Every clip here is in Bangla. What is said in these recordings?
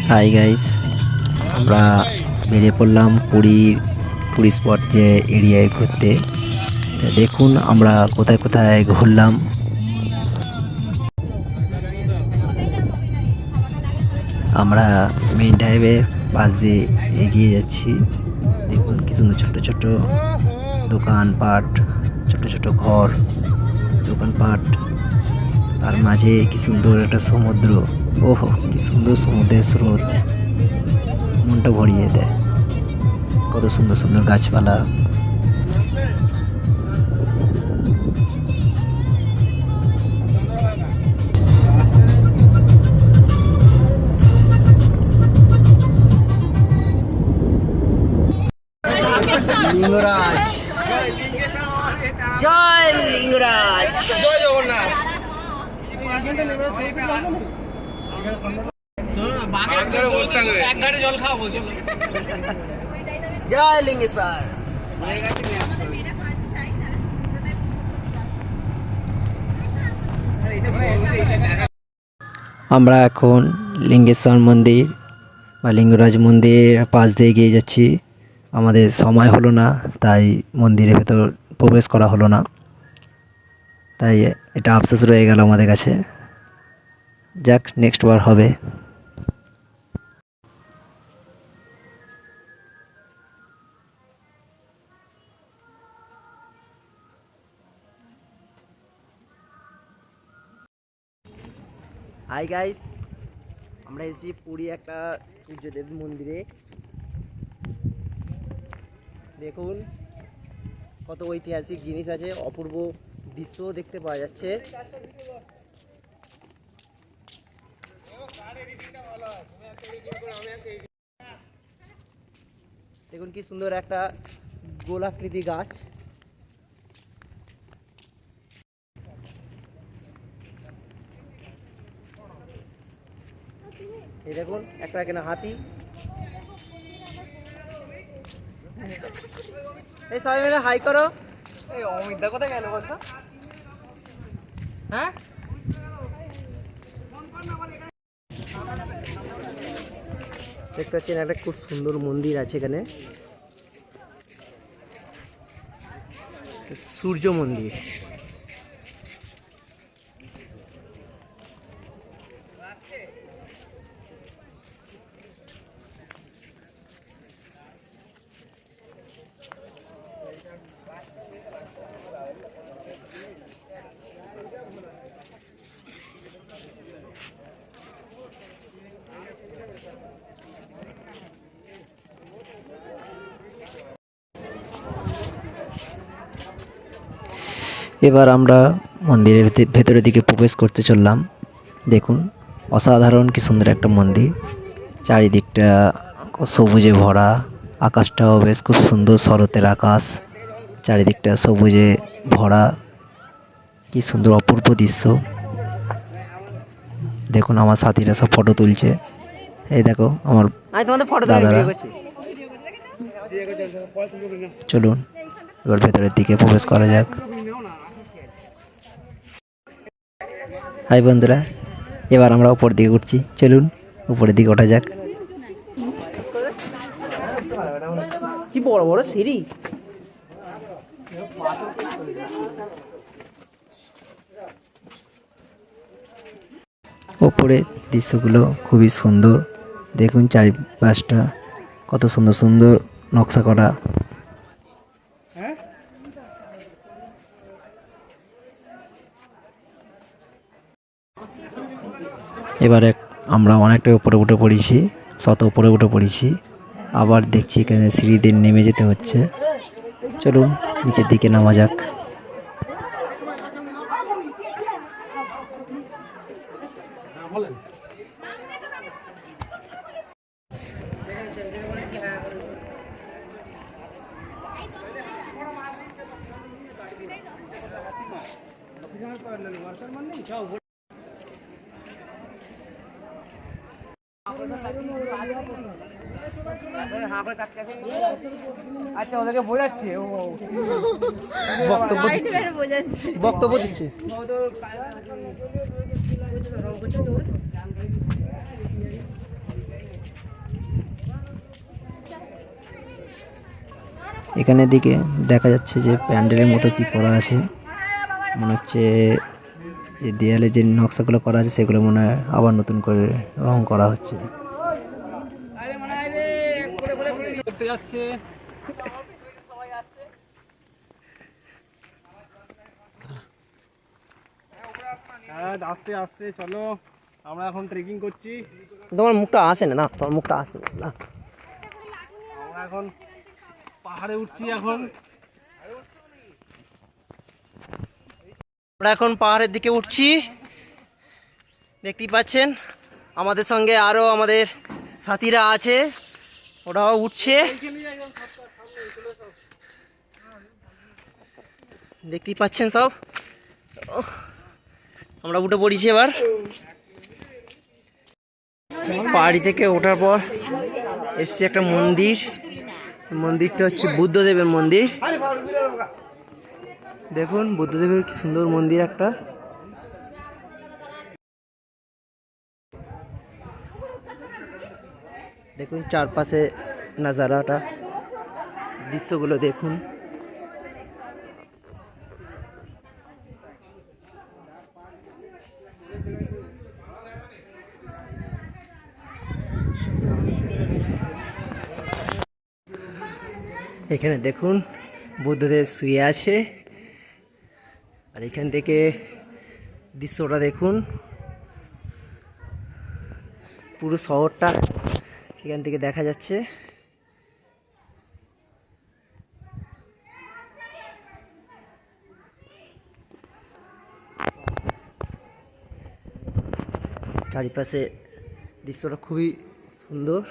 হাই গাইস, আমরা বেরিয়ে পড়লাম পুরী টুরিস্ট স্পট যে এরিয়ায় ঘুরতে। তো দেখুন আমরা কোথায় কোথায় ঘুরলাম। আমরা মেইন হাইওয়ে পাশ দিয়ে এগিয়ে যাচ্ছি। দেখুন কি সুন্দর ছোট ছোট দোকানপাট, ছোট ছোট ঘর, দোকানপাট, তার মাঝে কি সুন্দর একটা সমুদ্র। ওহো, কি সুন্দর সমুদ্রের স্রোত, মনটা ভরিয়ে দেয়। কত সুন্দর সুন্দর গাছপালা। লিঙ্গরাজ, জয় লিঙ্গরাজ, জয় জগন্নাথ। জয় লিঙ্গেশ্বর। আমরা এখন লিঙ্গেশ্বর মন্দির বা লিঙ্গরাজ মন্দির পাশ দিয়ে এগিয়ে যাচ্ছি। আমাদের সময় হলো না, তাই মন্দিরের ভেতর প্রবেশ করা হলো না, তাই এটা আফসোস রয়ে গেল আমাদের কাছে। যাক, নেক্সট বার হবে। হাই গাইস, আমরা এসেছি পুরী একটা সূর্যদেব মন্দিরে। দেখুন কত ঐতিহাসিক জিনিস আছে, অপূর্ব দৃশ্য দেখতে পাওয়া যাচ্ছে। দেখুন কি সুন্দর একটা গোলাকৃতি গাছ। এই দেখুন একটা এখানে হাতি। এই সবাই মিলে হাই করো। এই অমিতদা কোথায় গেল বলতো? হ্যাঁ, দেখতে পাচ্ছেন একটা খুব সুন্দর মন্দির আছে এখানে, সূর্য মন্দির। এবার আমরা মন্দিরের ভেতরের দিকে প্রবেশ করতে চললাম। দেখুন অসাধারণ কি সুন্দর একটা মন্দির, চারিদিকটা সবুজে ভরা, আকাশটাও বেশ খুব সুন্দর শরতের আকাশ, চারিদিকটা সবুজে ভরা, কি সুন্দর অপূর্ব দৃশ্য। দেখুন আমার সাথীরা সব ফটো তুলছে। এই দেখো আমার দাদারা। চলুন এবার ভেতরের দিকে প্রবেশ করা যাক। হাই বন্ধুরা, এবার আমরা উপর দিকে উঠছি। চলুন উপরের দিকে ওঠা যাক। কি বড় বড় সিঁড়ি। ওপরে দৃশ্যগুলো খুবই সুন্দর। দেখুন চারিপাশটা কত সুন্দর সুন্দর নকশা করা। এবারে আমরা অনেকটা উপরে উঠে পড়েছি, শত উপরে উঠে পড়েছি। আবার দেখছি এখানে সিঁড়ি দিয়ে নেমে যেতে হচ্ছে। চলুন নিচের দিকে নামা যাক। আচ্ছা, ওদেরকে বোঝাচ্ছে, বক্তব্য দিচ্ছে। এখানে দিকে দেখা যাচ্ছে যে প্যান্ডেলের মতো কি করা আছে, মনে হচ্ছে যে দেয়ালে যে নকশাগুলো করা আছে সেগুলো মনে হয় আবার নতুন করে রং করা হচ্ছে। আস্তে আস্তে চলো, আমরা এখন ট্রেকিং করছি। তোমার মুখটা আসে না, তোমার মুখটা আসে না। আমরা এখন পাহাড়ে উঠছি। এখন আমরা এখন পাহাড়ের দিকে উঠছি, দেখতেই পাচ্ছেন। আমাদের সঙ্গে আরো আমাদের সাথীরা আছে, ওরাও উঠছে, দেখতেই পাচ্ছেন সব। আমরা উঠে পড়েছি এবার। পাহাড়ি থেকে ওঠার পর এসছে একটা মন্দির, মন্দিরটা হচ্ছে বুদ্ধদেবের মন্দির। দেখুন বুদ্ধদেবের কি সুন্দর মন্দির একটা। দেখুন চারপাশে নাজারাটা, দৃশ্যগুলো দেখুন। এখানে দেখুন বুদ্ধদেব শুয়ে আছে, আর এখান থেকে দৃশ্যটা দেখুন, পুরো শহরটা এখান থেকে দেখা যাচ্ছে। চারিপাশে দৃশ্যটা খুবই সুন্দর।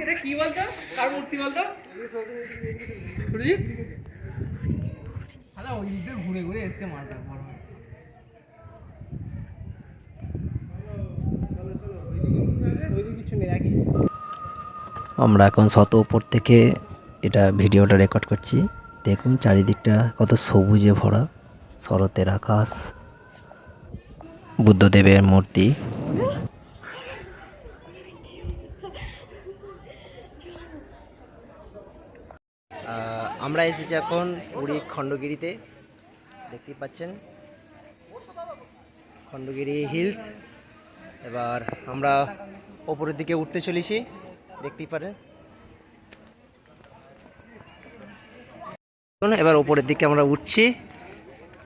এটা কি বলতো, কার মূর্তি বলতো? ওই দিকে ঘুরে ঘুরে এসছে মালটা। আমরা এখন শত উপর থেকে এটা ভিডিওটা রেকর্ড করছি। দেখুন চারিদিকটা কত সবুজে ভরা, শরতের আকাশ, বুদ্ধদেবের মূর্তি। আমরা এসেছি এখন পুরীর খণ্ডগিরিতে, দেখতেই পাচ্ছেন খণ্ডগিরি হিলস। এবার আমরা ওপরের দিকে উঠতে চলেছি, দেখতেই পারেন। এবার ওপরের দিকে আমরা উঠছি,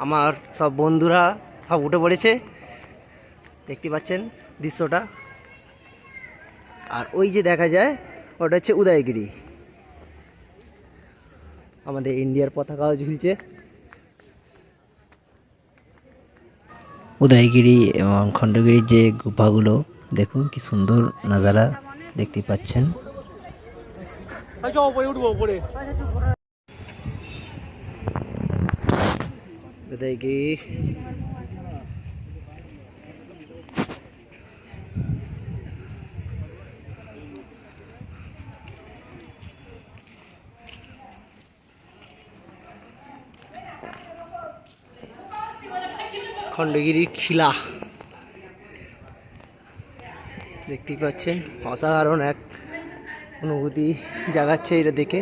আমার সব বন্ধুরা সব উঠে পড়েছে, দেখতে পাচ্ছেন দৃশ্যটা। আর ওই যে দেখা যায় ওটা হচ্ছে উদয়গিরি, আমাদের ইন্ডিয়ার পতাকাও ঝুলছে। উদয়গিরি এবং খণ্ডগিরির যে গুফাগুলো দেখুন কি সুন্দর নাজারা দেখতে পাচ্ছেন। উদয়গিরি খণ্ডগিরি খিলা দেখতেই পাচ্ছেন, অসাধারণ এক অনুভূতি জাগাচ্ছে এটা দেখে।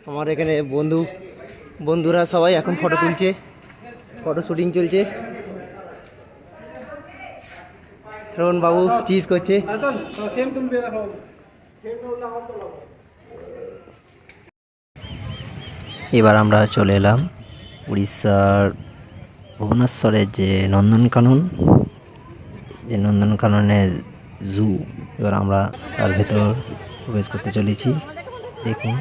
আমার এখানে বন্ধুরা সবাই এখন ফটো তুলছে, ফটো শুটিং চলছে। রোহন বাবু চিজ করছে। এবার আমরা চলে এলাম উড়িষ্যার ভুবনেশ্বরের যে নন্দনকাননের জু। এবার আমরা তার ভেতর প্রবেশ করতে চলেছি, দেখুন।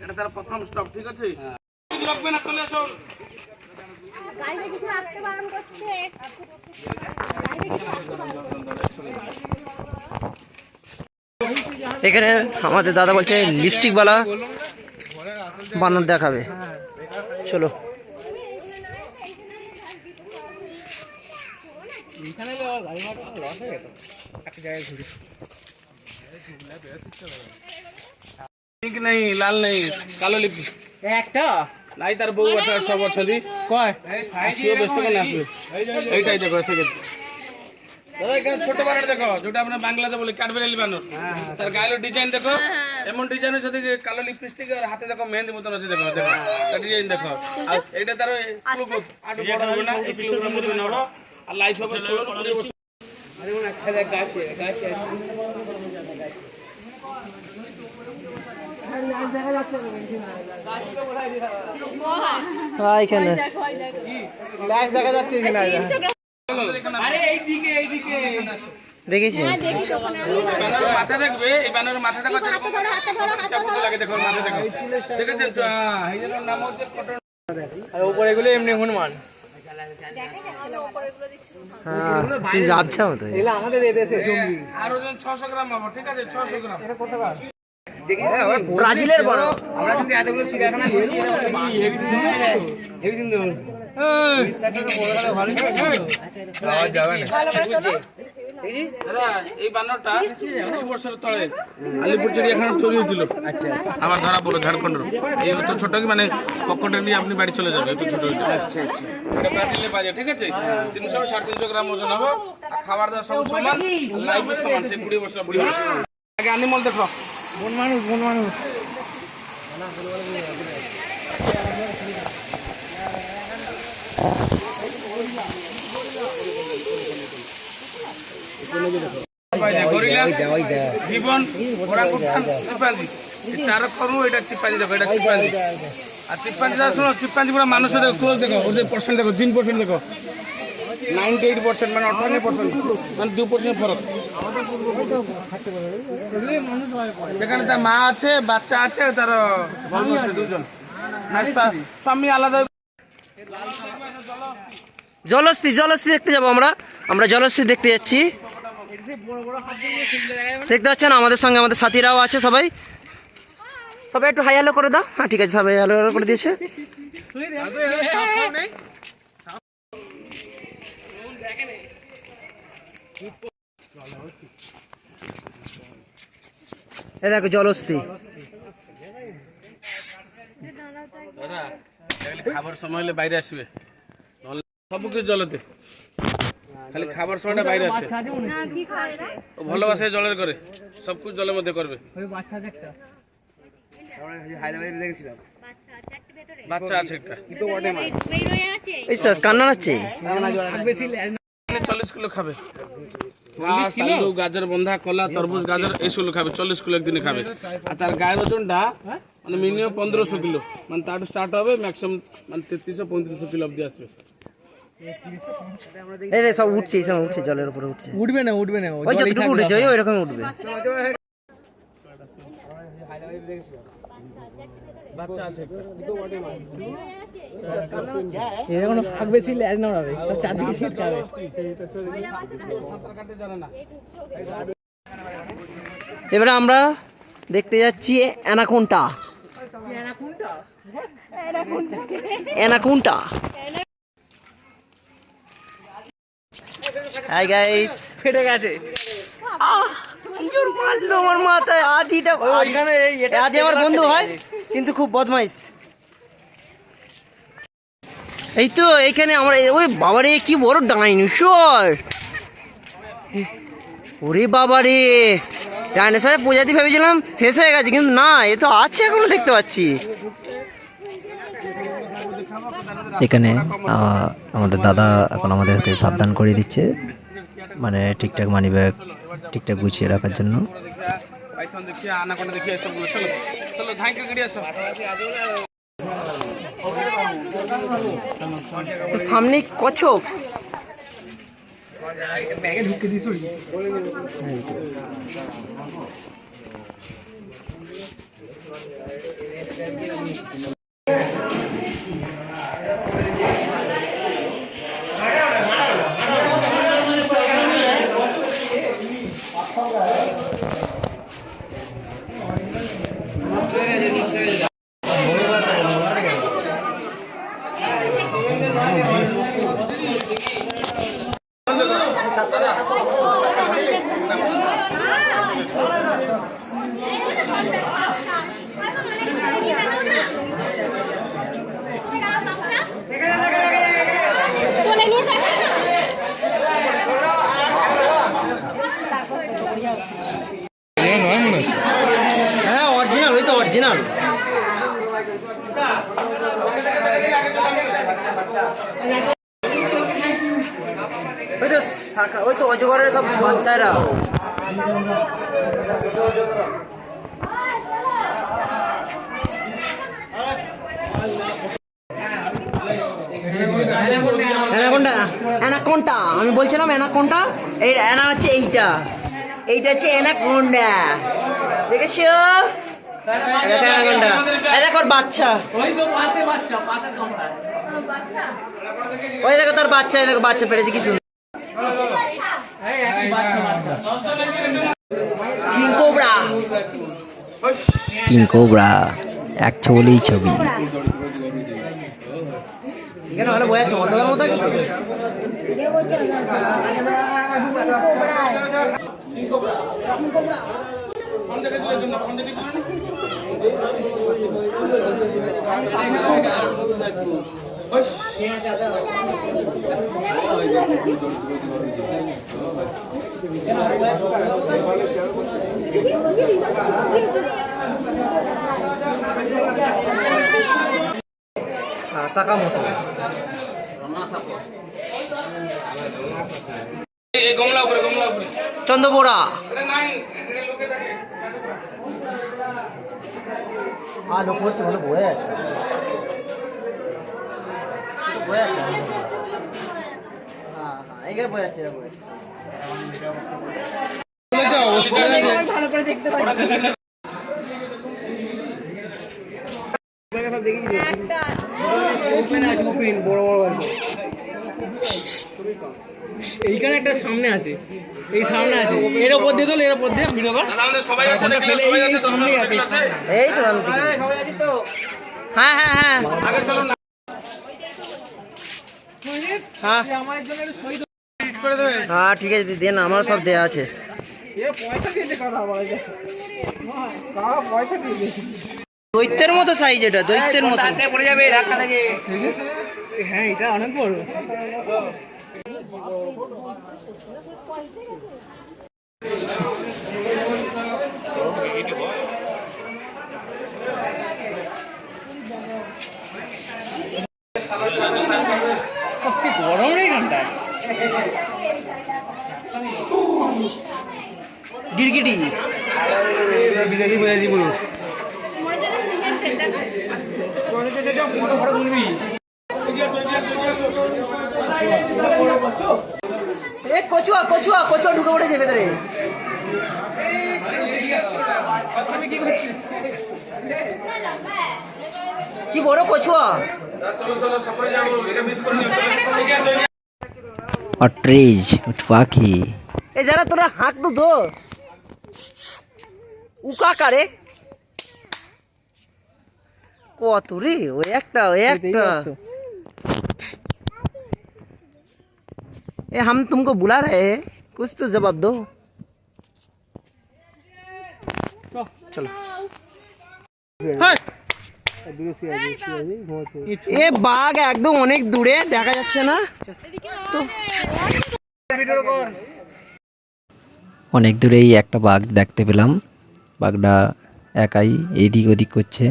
এটা তার প্রথম স্টপ, ঠিক আছে? রাখবে না, চলে আসো। এখানে আমাদের দাদা বলছে লিপস্টিকওয়ালা বানর দেখাবে। চলো এখানে এলে আবার গাড়ি মারা লস হয়ে যেত একটা জায়গায় ঘুরে পিঙ্ক নেই, লাল নেই, কালো লিপি একটা নাই, তার বউ আছে, সব অଛନ୍ତି কয় আসিও ব্যস্ত কেন আসবে? এইটাই দেখো এসে গেছে দাদা। এখানে ছোট বানর দেখো, যেটা আমরা বাংলাতে বলি কাঠবেড়ালি বানর। তার গায়ের ডিজাইন দেখো, এমন ডিজাইনের সাথে কালো লিপস্টিক আর হাতে দেখো মেহেন্দি মতন আছে, দেখো দেখো ডিজাইন দেখো। আর এইটা তার আট বড় হবে না, 1 কিলোগ্রাম মতো বড়, আর লাইফ হবে 16 বছর। এখানে গাছ দেখা যাচ্ছে কিনা? আরে এইদিকে দেখেছি মাথা দেখবে, এই বানরের মাথা দেখো যেরকম লাগে, দেখো মাথা দেখো, দেখেছেন তো? এই জন্য নাম হচ্ছে কটন। আর উপরে এগুলো এমনি হনুমান যাবছা মতো এগুলো আমাদের এদেশে জঙ্গি আর ওজন 600 গ্রাম পাবো, ঠিক আছে? 600 গ্রাম। ব্রাজিলের বড়। আমরা কিন্তু এতগুলো চিড়িয়াখানা ঘুরছি হেভি কিন্তু দাদা এই বানরটা কিছু বছর তলে আলিপুর চিড়িয়াখানা চুরি হয়েছিল। আচ্ছা, আমার ধরা পড়লো ঝাড়খণ্ডের। এই অত ছোট কি মানে পকেটে নিয়ে আপনি বাড়ি চলে যাবে, এত ছোট। আচ্ছা আচ্ছা, এটা ব্রাজিলের বাজে, ঠিক আছে? 300 350 গ্রাম ওজন হবে। আর খাবার দাবার সব সমান, লাইফ সমান। সে 20 বছর বুড়ি হবে। আগে অ্যানিমাল দেখো। বন মানুষ গরিলা, জীবন, ওরাংউটান, চিম্পাঞ্জি। এই চারক করু, এটা চিম্পাঞ্জি দেখো, এটা চিম্পাঞ্জি। আর চিম্পাঞ্জি যা শোনো, চিম্পাঞ্জি পুরো মানুষের দেখো, ক্লোজ দেখো, ওদের পার্সেন্ট দেখো, জিন পার্সেন্ট দেখো, 98% মানে 58%, মানে 2% ফরক। যেখানে তার মা আছে, বাচ্চা আছে, তার বন্ধু আছে 2 জন, স্বামী আলাদা। জলস্থি দেখতে যাবো আমরা জলস্থি দেখতে যাচ্ছি। দেখতে পাচ্ছেন আমাদের সঙ্গে আমাদের সাথীরাও আছে, সবাই একটু হাই হ্যালো করে দাও। হ্যাঁ ঠিক আছে, সবাই হ্যালো করে দিয়েছে। এ দেখো জলস্থি। দাদা খাবার সময় হলে বাইরে আসবে, নহলে সব কিছু জলেতে, খালি খাবার সময়টা বাইরে আসে। ও ভালোবাসে জলের করে, সব কিছু জলের মধ্যে করবে। বাচ্চা আছে একটা, কান্না নাচ্ছে। 40 কিলো খাবে। আলু, গাজর, বন্ধা, কলা, তরমুজ, গাজর এইসব খাবে। 40 কিলো একদিনে খাবে। আর তার গায়ের ওজনটা মানে মিনিমাম 1500 কিলো, মানে তার স্টার্ট হবে ম্যাক্সিমাম মানে 3300-3500 কিলো অব্দি আসবে। এই রে সব উঠছে, এই সব উঠছে, জলের উপরে উঠছে। উঠবে না ওই যতটুকু উঠেছে ওই রকম উঠবে। বাচ্চা আছে এরকম ফাঁক বেশি লেজ না উড়াবে, সব চারদিকে ছিটকাবে। এবারে আমরা দেখতে যাচ্ছি অ্যানাকোন্ডা। হাই গাইস, ফেটে গেছে কি জোর মারলো আমার মাথায়। আদি আমার বন্ধু হয় কিন্তু খুব বদমাইশ। এই তো এইখানে আমরা, ওই বাবারে কি বড় ডাইনোসর! ওরে বাবারে, ডাইনোসরের প্রজাতি ভেবেছিলাম শেষ হয়ে গেছে, কিন্তু না, এ তো আছে এখনো, দেখতে পাচ্ছি। এখানে আমাদের দাদা এখন আমাদের হাতে সাবধান করে দিচ্ছে, মানে ঠিকঠাক মানি ব্যাগ ঠিকঠাক গুছিয়ে রাখার জন্য। সামনে কচ্ছপ। ব্যাগে ঢুকে দিস। হ্যাঁ অরিজিনাল, ওই তো অরিজিনাল। ওই তো শাখা, ওই তো অজগরের সব বাচ্চারা। অ্যানাকোন্ডা, অ্যানাকোন্ডা আমি বলছিলাম, অ্যানাকোন্ডা। এই অ্যানা হচ্ছে এইটা, এইটা হচ্ছে অ্যানাকোন্ডা, দেখেছো? অ্যানাকোন্ডা, এই দেখো ওর বাচ্চা, ওই দেখো তার বাচ্চা, এই দেখো বাচ্চা পেরেছে কি সুন্দর। কিং কোবরা, কিং কোবরা এক ছবি ছবি। এখানে ভালো বই আছে, অন্ধকার মতো আছে। সাকামোটো, চন্দ্রবোড়া, আলো পড়ছে ভালো বয়ে যাচ্ছে, বয়ে যাচ্ছে। হ্যাঁ হ্যাঁ এইখানে বয়ে যাচ্ছে, ভালো করে দেখতে পাচ্ছি। এইখানে একটা সামনে আছে, এই সামনে আছে, এর উপর দিয়ে তোল, এর উপর দিয়ে ভিডিও কর। সবাই আছে, সামনেই আছে, এই তো আমি সবাই আছিস তো? হ্যাঁ হ্যাঁ হ্যাঁ আগে চলুন না। হ্যাঁ আমার জন্য একটু সই হ্যাঁ ঠিক আছে দেন, আমার সব দেয়া আছে। পয়সা দিয়েছে কারা, বলা যায় কারা পয়সা দিয়েছে। দৈত্যের মতো সাইজ, এটা দৈত্যের মতো পড়ে যাবে রাখা লাগে। হ্যাঁ এটা অনেক বড়। গরম নেই ঘন্টায়। গিরগিটি, বিরিয়ানি বলে দিব। এ কচুয়া কচুয়া কচুয়া ঢুকে পড়েছে ভেতরে। কি বড় কচুয়া, অট্রেজ পাখি। এ যারা তোরা হাত দো উকা কারে কত রে, ওই একটা ওই একটা। ए हम तुमको बुला रहे हैं, कुछ तो जवाब दो। चलो এ বাঘ একদম অনেক দূরে দেখা যাচ্ছে না তো, অনেক দূরেই একটা বাঘ দেখতে পেলাম। বাঘটা একাই এদিক ওদিক করছে।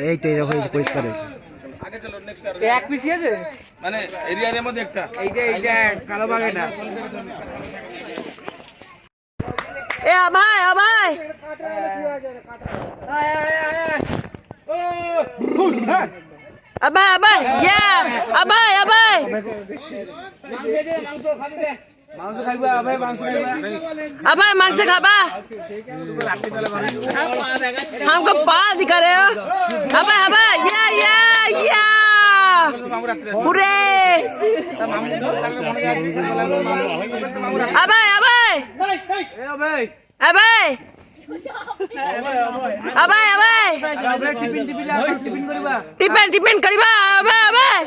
এই তো এরকম হয়েছে, পরিষ্কার হয়েছে। আগে চলো নেক্সট আর এক পিসি আছে মানে এরিয়ার মধ্যে একটা এইটা কালো বাঘ। এটা এ আভাই আভাই আবাই আবাই ইয়া আবাই আবাই মাংস খাইবা, আবার মাংস খাইবা। আবাই মাংস খাবা, हमको पा दिखा रहे हो। अबे अबे या या या पूरे अबे अबे अबे আবাই আবাই টিফিন টিফিন করিবা আবাই আবাই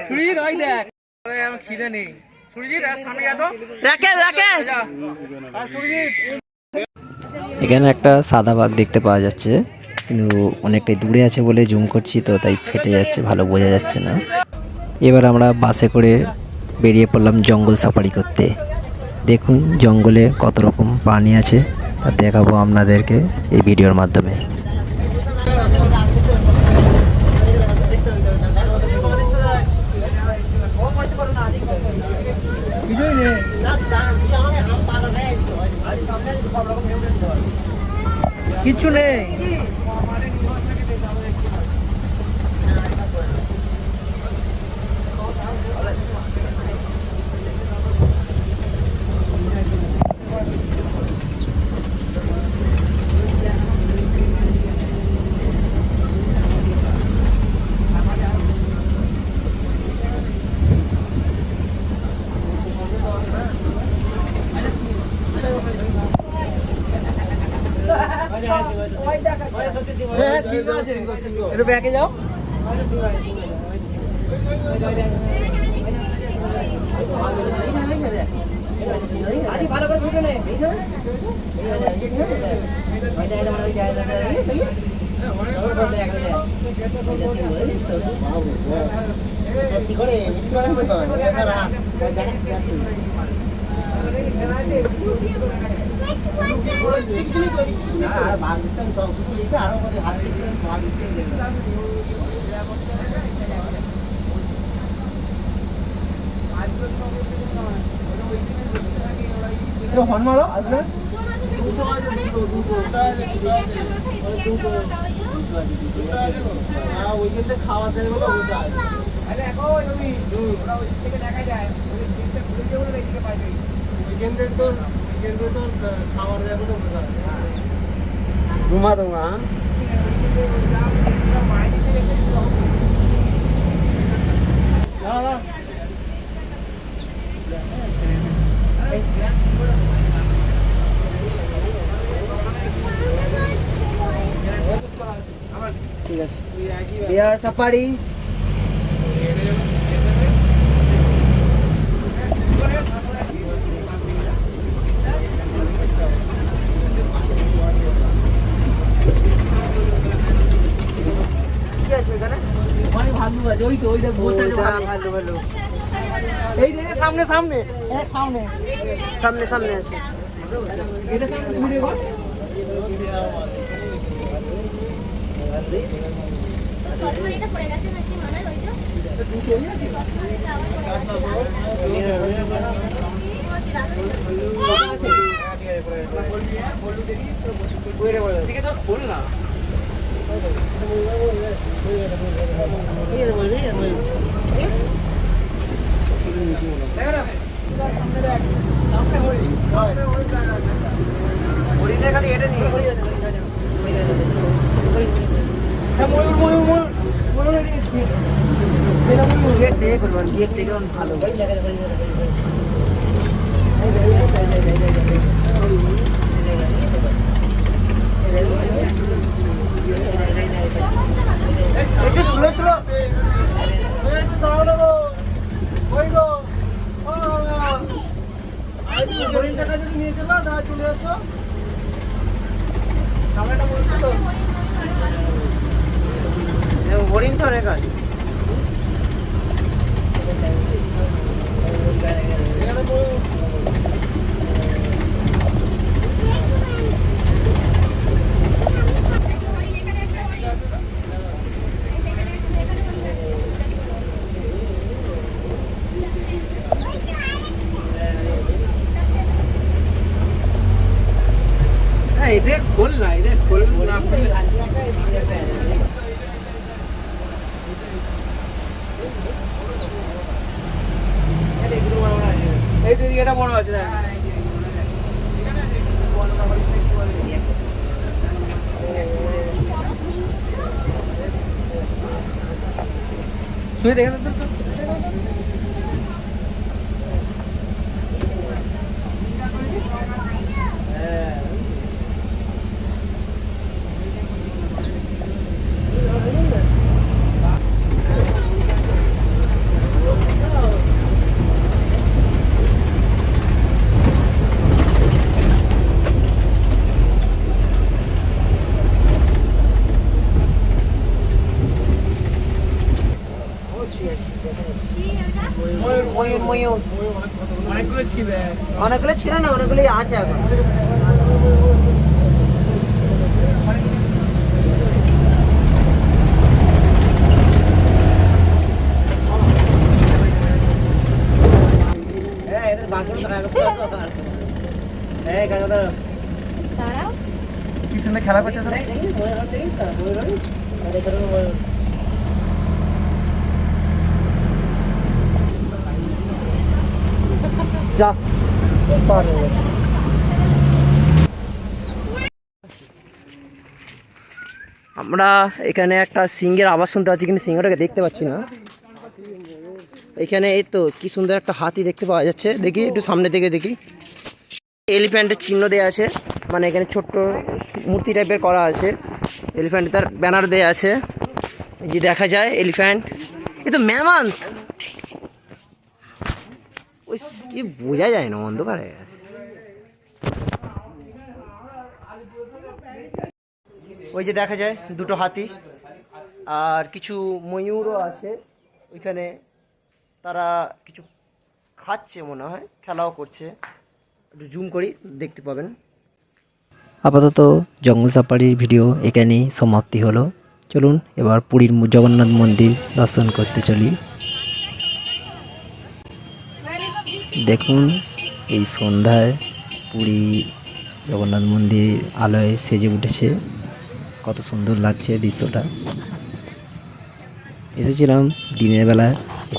সুরজিৎ ওই দেখ আমার খিদে নেই সুরজিৎ আর সামনে যা তো রাকেশ রাকেশ এখানে একটা সাদা বাঘ দেখতে পাওয়া যাচ্ছে, কিন্তু অনেকটাই দূরে আছে বলে জুম করছি তো তাই ফেটে যাচ্ছে, ভালো বোঝা যাচ্ছে না। এবার আমরা বাসে করে বেরিয়ে পড়লাম জঙ্গল সাফারি করতে। দেখুন জঙ্গলে কত রকম প্রাণী আছে তা দেখাবো আপনাদেরকে এই ভিডিওর মাধ্যমে। কিচ্ছু নেই একটু ব্যাকে যাও হর্ন মারো আসলে খাওয়া ঘুমা তোমা ঠিক আছে বিহার সাফারি ভালো আছে ওই তো ওই দেখ বসে আছে ভালো ভালো এই যে সামনে সামনে এক সামনে সামনে সামনে আছে এটা সামনে ভিডিও কর এটা পড়ে গেছে নাকি মনে হয় খালি এটা নিয়ে গেট থেকে করবেন গেট থেকে ভালো একটু স্লো স্লো একটু দাঁড়ানো ওই গো টাকা যদি নিয়ে চলো দাঁড়া চলে আসো ক্যামেরাটা বলছো তো হরিণ তো রেখা এদের খোল না এদের খোল না এই দিকে এটা বড় আছে শুনে দেখেন তো হ্যাঁ অনেকগুলো ছিল না, অনেকগুলোই আছে এখন। দাঁড়াও কি সুন্দর খেলা করছে সবাই। যা আমরা এখানে একটা সিংহের আওয়াজ শুনতে পাচ্ছি, কিন্তু সিংহটাকে দেখতে পাচ্ছি না। এখানে এই তো কি সুন্দর একটা হাতি দেখতে পাওয়া যাচ্ছে, দেখি একটু সামনে থেকে দেখি। এলিফ্যান্টের চিহ্ন দেওয়া আছে, মানে এখানে ছোট্ট মূর্তি টাইপের করা আছে। এলিফ্যান্ট তার ব্যানার দেওয়া আছে, এই যে দেখা যায় এলিফ্যান্ট। এ তো ম্যামান্থ, ওই কি বোঝা যায় না অন্ধকারে। ওই যে দেখা যায় দুটো হাতি আর কিছু ময়ূরও আছে ওইখানে, তারা কিছু খাচ্ছে মনে হয়, খেলাও করছে। একটু জুম করি দেখতে পাবেন। আপাতত জঙ্গল সাফারির ভিডিও এখানেই সমাপ্তি হলো। চলুন এবার পুরীর জগন্নাথ মন্দির দর্শন করতে চলি। দেখুন এই সন্ধ্যায় পুরী জগন্নাথ মন্দির আলোয় সেজে উঠেছে, কত সুন্দর লাগছে দৃশ্যটা। এসেছিলাম দিনের বেলা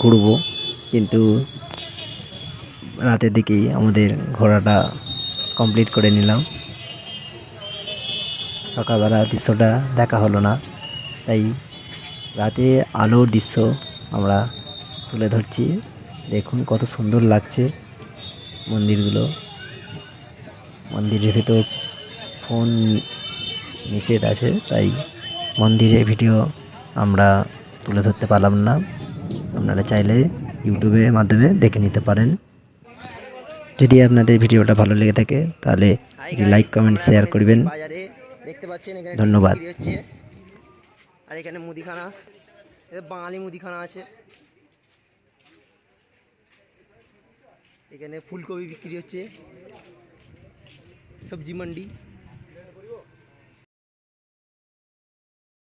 ঘুরবো, কিন্তু রাতের দিকেই আমাদের ঘোরাটা কমপ্লিট করে নিলাম। সকালবেলা দৃশ্যটা দেখা হলো না, তাই রাতে আলোর দৃশ্য আমরা তুলে ধরছি। দেখুন কত সুন্দর লাগছে মন্দিরগুলো। মন্দিরের ভেতর ফোন নিষেধ আছে, তাই মন্দিরের ভিডিও আমরা তুলে ধরতে পারলাম না। আপনারা চাইলে ইউটিউবের মাধ্যমে দেখে নিতে পারেন। যদি আপনাদের ভিডিওটা ভালো লেগে থাকে তাহলে লাইক কমেন্ট শেয়ার করবেন। বাজারে দেখতে পাচ্ছেন এখানে ধন্যবাদ। বিক্রি হচ্ছে। আর এখানে মুদিখানা, এটা বাঙালি মুদিখানা আছে। এখানে ফুলকপি বিক্রি হচ্ছে, সবজি মান্ডি।